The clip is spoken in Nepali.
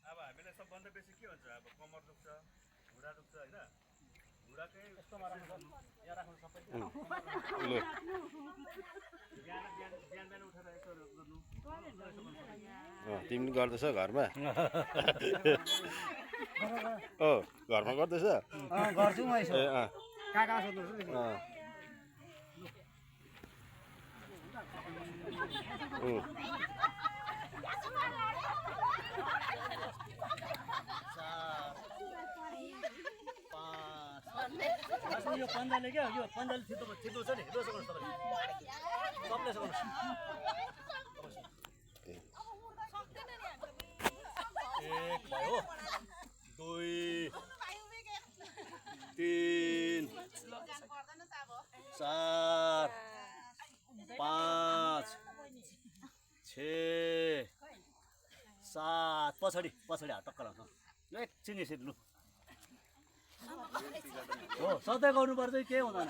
अब हामीलाई सबभन्दा बेसी के हुन्छ अब कमर दुख्छ घुँडा दुख्छ होइन घुँडाकै यस्तोमा राख्नु यहाँ राख्नु सबै बिहान बिहान उठेर यसो गर्नु तिमी गर्दैछ घरमा ओ घरमा गर्दैछ गर्छु म यसो ए कहाँ कहाँ सोध्नु यो पन्जाले क्या यो पन्जाले छिटो छिटो छ नि दोस्रो गर्नु सबले सक्नु एक भयो 2 3 4 5 6 7 पछाडि पछाडि हात टक्क लाउँछ ल एकछिन यसरी लु हो सधैँ गर्नुपर्छ के हुँदैन